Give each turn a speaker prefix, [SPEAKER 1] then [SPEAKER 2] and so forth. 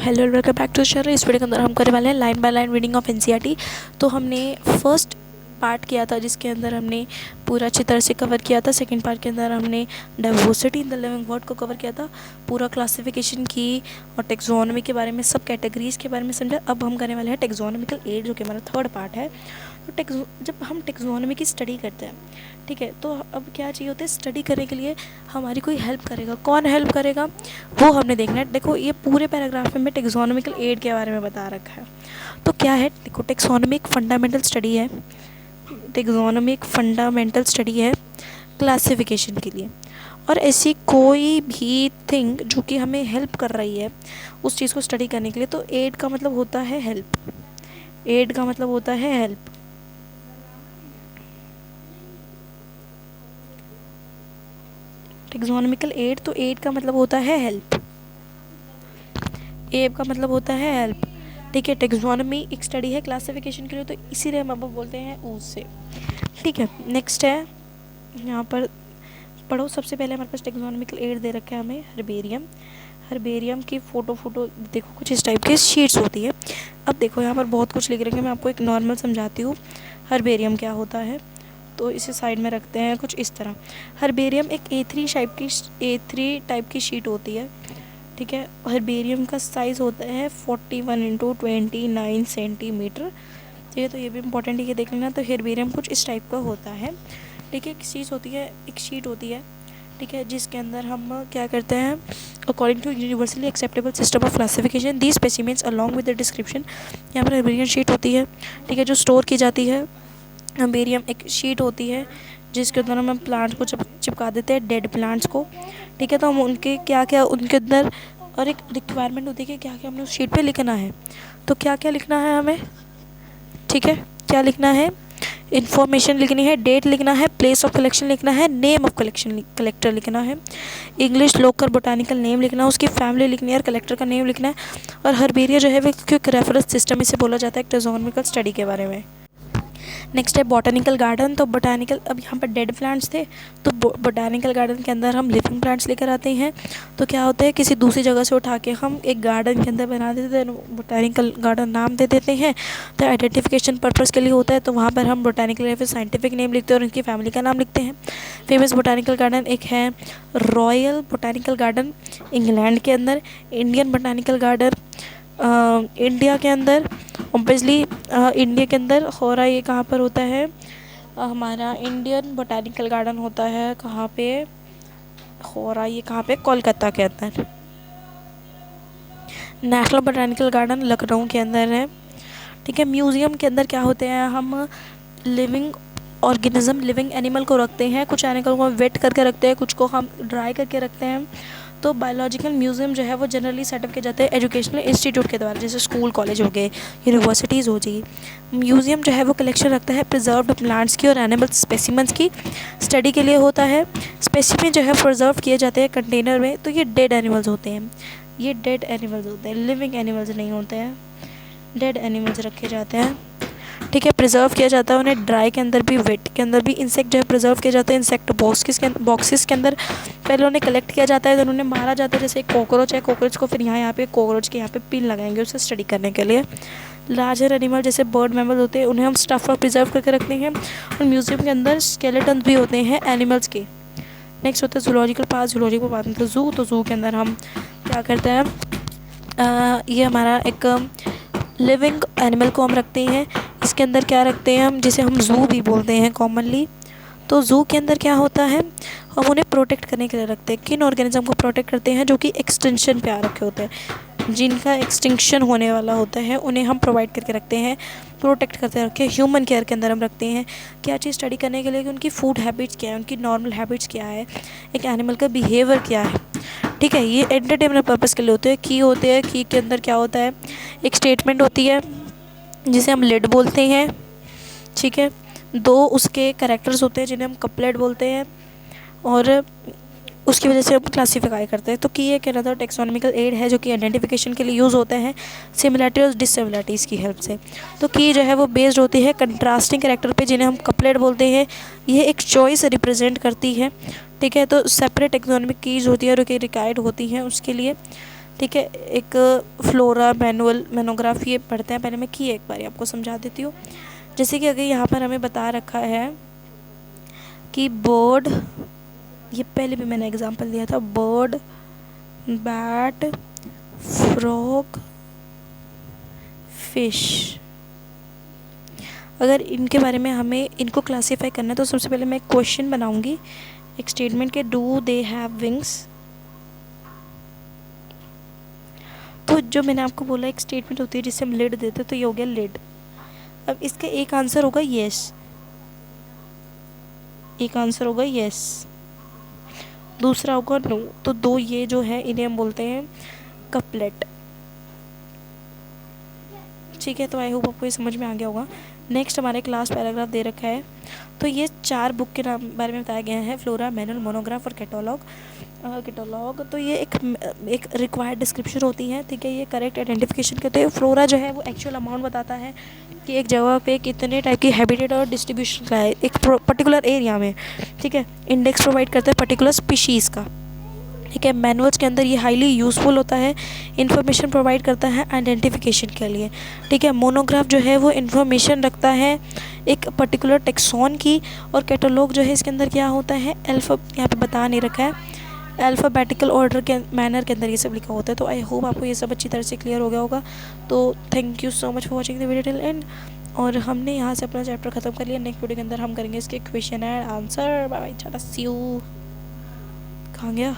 [SPEAKER 1] Hello welcome back to channel. इस video के अंदर हम करने वाले हैं line by line reading of NCERT. तो हमने फर्स्ट पार्ट किया था जिसके अंदर हमने पूरा अच्छी तरह से कवर किया था। सेकंड पार्ट के अंदर हमने diversity in the living world को कवर किया था, पूरा क्लासिफिकेशन की और टेक्सोनॉमी के बारे में, सब कैटेगरीज के बारे में समझा। अब हम करने वाले हैं टेक्सोनॉमिकल एड, जो कि हमारा थर्ड पार्ट है। तो जब हम टेक्सोनॉमी की स्टडी करते हैं, ठीक है, तो अब क्या चाहिए होता है, स्टडी करने के लिए हमारी कोई हेल्प करेगा। कौन हेल्प करेगा वो हमने देखना है। देखो ये पूरे पैराग्राफ में टेक्सोनॉमिकल एड के बारे में बता रखा है। तो क्या है, देखो टेक्सोनॉमी एक फंडामेंटल स्टडी है। टेक्सोनॉमी एक फंडामेंटल स्टडी है क्लासिफिकेशन के लिए, और ऐसी कोई भी थिंग जो कि हमें हेल्प कर रही है उस चीज़ को स्टडी करने के लिए। तो एड का मतलब होता है हेल्प। एड का मतलब होता है हेल्प। टेक्सोनॉमिकल एड, तो एड का मतलब होता है हेल्प। एड का मतलब होता है हेल्प, ठीक है। टेक्सोनॉमी एक स्टडी है क्लासिफिकेशन के लिए, तो इसीलिए हम अब बोलते हैं उससे, ठीक है। नेक्स्ट है, यहाँ पर पढ़ो। सबसे पहले हमारे पास टेक्सोनॉमिकल एड दे रखा है हमें हर्बेरियम। हर्बेरियम की फ़ोटो देखो, कुछ इस टाइप की शीट्स होती है। अब देखो यहाँ पर बहुत कुछ लिख रखे हैं, मैं आपको एक नॉर्मल समझाती हूँ हर्बेरियम क्या होता है। तो इसे साइड में रखते हैं कुछ इस तरह। हर्बेरियम एक A3 टाइप की शीट होती है, ठीक है। हर्बेरियम का साइज़ होता है 41x29 सेंटीमीटर, ठीक है। तो ये भी इंपॉर्टेंट है, ये देख लेना। तो हर्बेरियम कुछ इस टाइप का होता है, ठीक है। एक चीज़ होती है, एक शीट होती है, ठीक है, जिसके अंदर हम क्या करते हैं, according to universally acceptable system of classification the specimens along with the description. यहाँ पर हर्बेरियम शीट होती है, ठीक है, जो स्टोर की जाती है। हर्बेरियम एक शीट होती है जिसके अंदर हम प्लांट को चिपका देते हैं, डेड प्लांट्स को, ठीक है। तो हम उनके क्या क्या उनके अंदर, और एक रिक्वायरमेंट होती है कि क्या क्या हमने उस शीट पे लिखना है। तो क्या क्या लिखना है हमें, ठीक है, क्या लिखना है, इन्फॉर्मेशन लिखनी है, डेट लिखना है, प्लेस ऑफ कलेक्शन लिखना है, नेम ऑफ कलेक्टर लिखना है, इंग्लिश लोकल बोटानिकल नेम लिखना है, उसकी फैमिली लिखनी है और कलेक्टर का नेम लिखना है। और हर्बेरिया जो है वो एक रेफरेंस सिस्टम इसे बोला जाता है टेक्सोनॉमिकल स्टडी के बारे में। नेक्स्ट है बोटानिकल गार्डन। तो बोटानिकल, अब यहाँ पर डेड प्लांट्स थे, तो बोटानिकल गार्डन के अंदर हम लिविंग प्लांट्स लेकर आते हैं। तो क्या होता है, किसी दूसरी जगह से उठा के हम एक गार्डन के अंदर बना देते हैं, बोटानिकल गार्डन नाम दे देते हैं। तो आइडेंटिफिकेशन पर्पज़ के लिए होता है, तो वहाँ पर हम बोटानिकल या फिर साइंटिफिक नेम लिखते हैं और उनकी फैमिली का नाम लिखते हैं। फेमस बोटानिकल गार्डन एक है रॉयल बोटानिकल गार्डन इंग्लैंड के अंदर, इंडियन बोटानिकल गार्डन इंडिया के अंदर, ऑब्वियसली इंडिया के अंदर हो रहा है। ये कहाँ पर होता है, हमारा इंडियन बोटानिकल गार्डन होता है कहाँ पे हो रहा है, ये कहाँ पे, कोलकाता के अंदर। नेशनल बोटानिकल गार्डन लखनऊ के अंदर है, ठीक है। म्यूज़ियम के अंदर क्या होते हैं, हम लिविंग ऑर्गेनिज्म, लिविंग एनिमल को रखते हैं। कुछ एनिमल को वेट करके रखते हैं, कुछ को हम ड्राई करके रखते हैं। तो बायोलॉजिकल म्यूज़ियम जो है वो जनरली सेटअप किए जाते हैं एजुकेशनल इंस्टीट्यूट के द्वारा, जैसे स्कूल कॉलेज हो गए, यूनिवर्सिटीज़ हो गई। म्यूज़ियम जो है वो कलेक्शन रखता है प्रिजर्व्ड प्लांट्स की और एनिमल स्पेसिमेंस की, स्टडी के लिए होता है। स्पेसिमेन जो है प्रिजर्व किए जाते हैं कंटेनर में। तो ये डेड एनिमल्स होते हैं, ये डेड एनिमल्स होते हैं, लिविंग एनिमल्स नहीं होते हैं, डेड एनिमल्स रखे जाते हैं, ठीक है। प्रिजर्व किया जाता है उन्हें ड्राई के अंदर भी, वेट के अंदर भी। इंसेक्ट जो है प्रिजर्व किया जाता है इंसेक्ट बॉक्सेस के अंदर। पहले उन्हें कलेक्ट किया जाता है, फिर उन्हें मारा जाता है। जैसे एक कॉकरोच है, कॉकरोच को फिर यहाँ पे कॉकरोच के यहाँ पे पिन लगाएंगे उसे स्टडी करने के लिए। लार्जर एनिमल जैसे बर्ड मैमल होते हैं, उन्हें हम स्टफ और प्रिजर्व करके रखते हैं। और म्यूज़ियम के अंदर स्केलेटन भी होते हैं एनिमल्स के। नेक्स्ट होता है जूलॉजिकल पार्क। जूलॉजिकल पार्क मतलब ज़ू। तो ज़ू के अंदर हम क्या करते हैं, ये हमारा एक लिविंग एनिमल को हम रखते हैं। इसके अंदर क्या रखते हैं हम, जिसे हम ज़ू भी बोलते हैं कॉमनली। तो ज़ू के अंदर क्या होता है, हम उन्हें प्रोटेक्ट करने के लिए रखते हैं। किन ऑर्गेनिज्म को प्रोटेक्ट करते हैं, जो कि एक्सटेंशन पे आ रखे होते हैं, जिनका एक्सटिंक्शन होने वाला होता है, उन्हें हम प्रोवाइड करके रखते हैं, प्रोटेक्ट करते रखे। ह्यूमन केयर के अंदर हम रखते हैं। क्या चीज़ स्टडी करने के लिए, कि उनकी फूड हैबिट्स क्या है, उनकी नॉर्मल हैबिट्स क्या है, एक एनिमल का बिहेवियर क्या है, ठीक है। ये एंटरटेनमेंट पर्पज़ के लिए होते हैं। की होते हैं, की के अंदर क्या होता है, एक स्टेटमेंट होती है जिसे हम लिड बोलते हैं, ठीक है। दो उसके कैरेक्टर्स होते हैं जिन्हें हम कपलेट बोलते हैं, और उसकी वजह से हम क्लासीफाई करते हैं। तो की एक अनदर टेक्सोनॉमिकल एड है जो कि आइडेंटिफिकेशन के लिए यूज़ होता है सिमिलरिटी और डिससिमिलरिटीज़ की हेल्प से। तो की जो है वो बेस्ड होती है कंट्रास्टिंग कैरेक्टर पे, जिन्हें हम कपलेट बोलते हैं। ये एक चॉइस रिप्रेजेंट करती है, ठीक है। तो सेपरेट टेक्सोनॉमिक कीज होती है जो कि रिक्वायर्ड होती हैं उसके लिए। ठीक है। एक फ्लोरा मैनुअल मोनोग्राफ ये पढ़ते हैं, पहले मैं की एक बार आपको समझा देती हूँ। जैसे कि अगर यहाँ पर हमें बता रखा है कि बर्ड, ये पहले भी मैंने एग्जांपल दिया था, बर्ड, बैट, फ्रॉग, फिश, अगर इनके बारे में हमें इनको क्लासीफाई करना है तो सबसे पहले मैं एक क्वेश्चन बनाऊंगी एक स्टेटमेंट के, डू दे हैव विंग्स। तो जो मैंने आपको बोला एक स्टेटमेंट होती है जिससे हम लिड देते हैं, तो ये हो गया लिड। अब इसका एक आंसर होगा येस, एक आंसर होगा येस, दूसरा होगा नो। तो दो ये जो है इन्हें हम बोलते हैं कपलेट। ठीक है, तो आई होप आपको ये समझ में आ गया होगा। नेक्स्ट हमारे क्लास पैराग्राफ दे रखा है, तो ये 4 बुक के नाम बारे में बताया गया है, फ्लोरा, मैनुअल, मोनोग्राफ और कैटलॉग। तो ये एक रिक्वायर्ड डिस्क्रिप्शन होती है। ठीक है, ये करेक्ट आइडेंटिफिकेशन करते हैं। फ्लोरा जो है वो एक्चुअल अमाउंट बताता है कि एक जगह पे कितने टाइप की हैबिटेट और डिस्ट्रीब्यूशन का है एक पर्टिकुलर एरिया में। ठीक है, इंडेक्स प्रोवाइड करता है पर्टिकुलर स्पीशीज़ का। ठीक है, मैनुअल्स के अंदर ये हाईली यूज़फुल होता है, इन्फॉर्मेशन प्रोवाइड करता है आइडेंटिफिकेशन के लिए। ठीक है, मोनोग्राफ जो है वो इन्फॉर्मेशन रखता है एक पर्टिकुलर टेक्सॉन की, और कैटलॉग जो है इसके अंदर क्या होता है, यहाँ पे बता नहीं रखा है, अल्फ़ाबेटिकल ऑर्डर के मैनर के अंदर ये सब लिखा होता है। तो आई होप आपको ये सब अच्छी तरह से क्लियर हो गया होगा। तो thank you so much for watching the video till and. और हमने यहाँ से अपना चैप्टर ख़त्म कर लिया। नेक्स्ट वीडियो के अंदर हम करेंगे इसके question and answer. Bye bye, चला सी यू। कहाँ गया?